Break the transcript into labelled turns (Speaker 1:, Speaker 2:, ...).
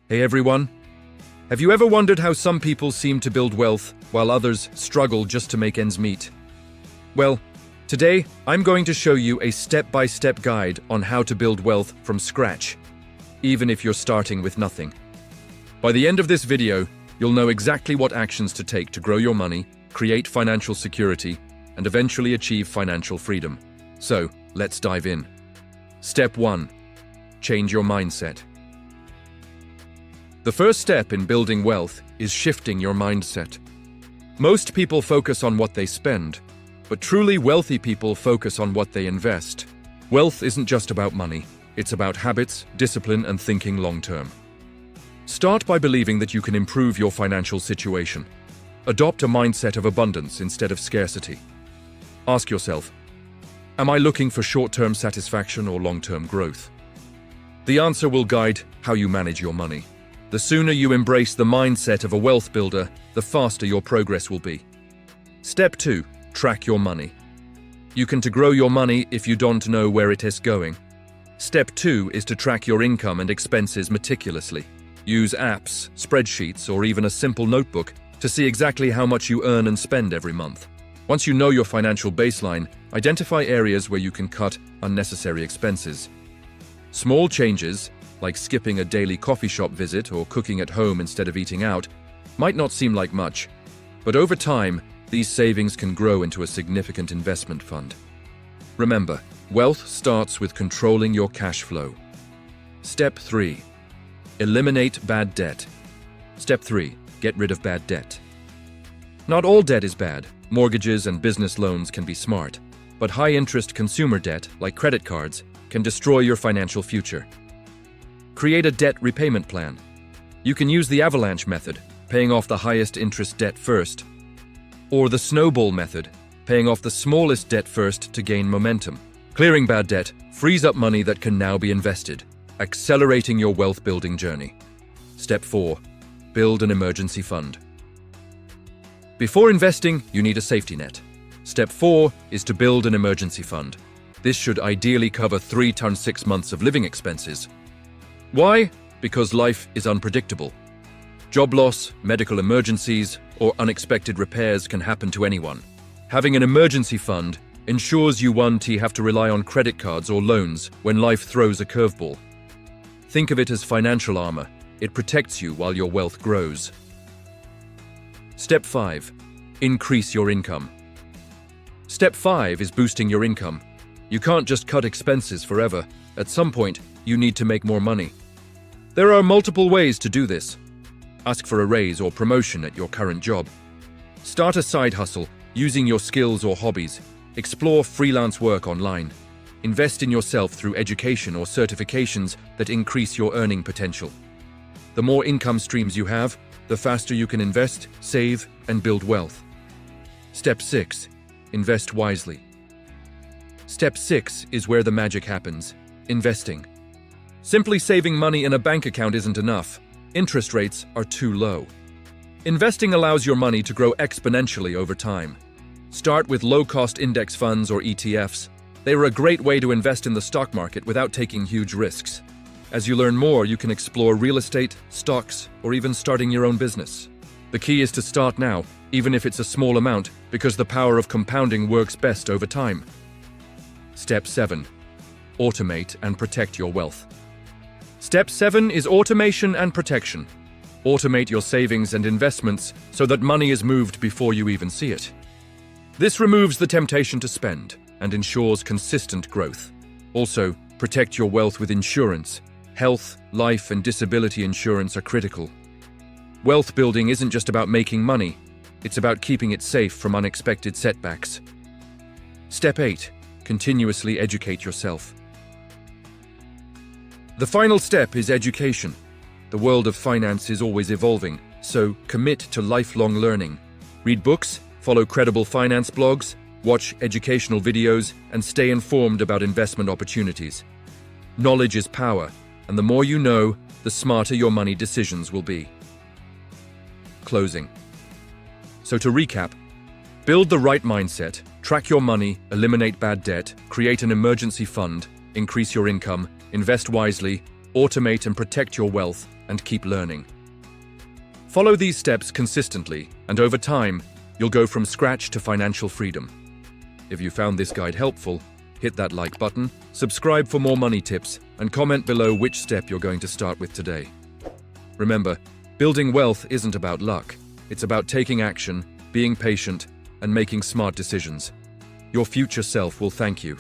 Speaker 1: Hey everyone! Have you ever wondered how some people seem to build wealth while others struggle just to make ends meet? Well, today I'm going to show you a step-by-step guide on how to build wealth from scratch, even if you're starting with nothing. By the end of this video, you'll know exactly what actions to take to grow your money, create financial security, and eventually achieve financial freedom. So, let's dive in. Step 1. Change your mindset. The first step in building wealth is shifting your mindset. Most people focus on what they spend, but truly wealthy people focus on what they invest. Wealth isn't just about money, it's about habits, discipline, and thinking long-term. Start by believing that you can improve your financial situation. Adopt a mindset of abundance instead of scarcity. Ask yourself, am I looking for short-term satisfaction or long-term growth? The answer will guide how you manage your money. The sooner you embrace the mindset of a wealth builder, the faster your progress will be. Step 2. Track your money. You can grow your money if you don't know where it is going. Step 2 is to track your income and expenses meticulously. Use apps, spreadsheets, or even a simple notebook to see exactly how much you earn and spend every month. Once you know your financial baseline, identify areas where you can cut unnecessary expenses. Small changes, like skipping a daily coffee shop visit or cooking at home instead of eating out, might not seem like much, but over time, these savings can grow into a significant investment fund. Remember, wealth starts with controlling your cash flow. Step 3. Eliminate bad debt. Step 3. Get rid of bad debt. Not all debt is bad. Mortgages and business loans can be smart, but high-interest consumer debt, like credit cards, can destroy your financial future. Create a debt repayment plan. You can use the avalanche method, paying off the highest interest debt first, or the snowball method, paying off the smallest debt first to gain momentum. Clearing bad debt frees up money that can now be invested, accelerating your wealth-building journey. Step 4. Build an emergency fund. Before investing, you need a safety net. Step 4 is to build an emergency fund. This should ideally cover 3 to 6 months of living expenses. Why? Because life is unpredictable. Job loss, medical emergencies, or unexpected repairs can happen to anyone. Having an emergency fund ensures you won't have to rely on credit cards or loans when life throws a curveball. Think of it as financial armor. It protects you while your wealth grows. Step 5. Increase your income. Step 5 is boosting your income. You can't just cut expenses forever. At some point, you need to make more money. There are multiple ways to do this. Ask for a raise or promotion at your current job. Start a side hustle using your skills or hobbies. Explore freelance work online. Invest in yourself through education or certifications that increase your earning potential. The more income streams you have, the faster you can invest, save, and build wealth. Step 6. Invest wisely. Step 6 is where the magic happens. Investing. Simply saving money in a bank account isn't enough. Interest rates are too low. Investing allows your money to grow exponentially over time. Start with low-cost index funds or ETFs. They are a great way to invest in the stock market without taking huge risks. As you learn more, you can explore real estate, stocks, or even starting your own business. The key is to start now, even if it's a small amount, because the power of compounding works best over time. Step 7. Automate and protect your wealth. Step 7 is automation and protection. Automate your savings and investments so that money is moved before you even see it. This removes the temptation to spend and ensures consistent growth. Also, protect your wealth with insurance. Health, life, and disability insurance are critical. Wealth building isn't just about making money, it's about keeping it safe from unexpected setbacks. Step 8. Continuously educate yourself. The final step is education. The world of finance is always evolving, so commit to lifelong learning. Read books, follow credible finance blogs, watch educational videos, and stay informed about investment opportunities. Knowledge is power, and the more you know, the smarter your money decisions will be. Closing. So to recap, build the right mindset, track your money, eliminate bad debt, create an emergency fund, increase your income, invest wisely, automate and protect your wealth, and keep learning. Follow these steps consistently, and over time, you'll go from scratch to financial freedom. If you found this guide helpful, hit that like button, subscribe for more money tips, and comment below which step you're going to start with today. Remember, building wealth isn't about luck. It's about taking action, being patient, and making smart decisions. Your future self will thank you.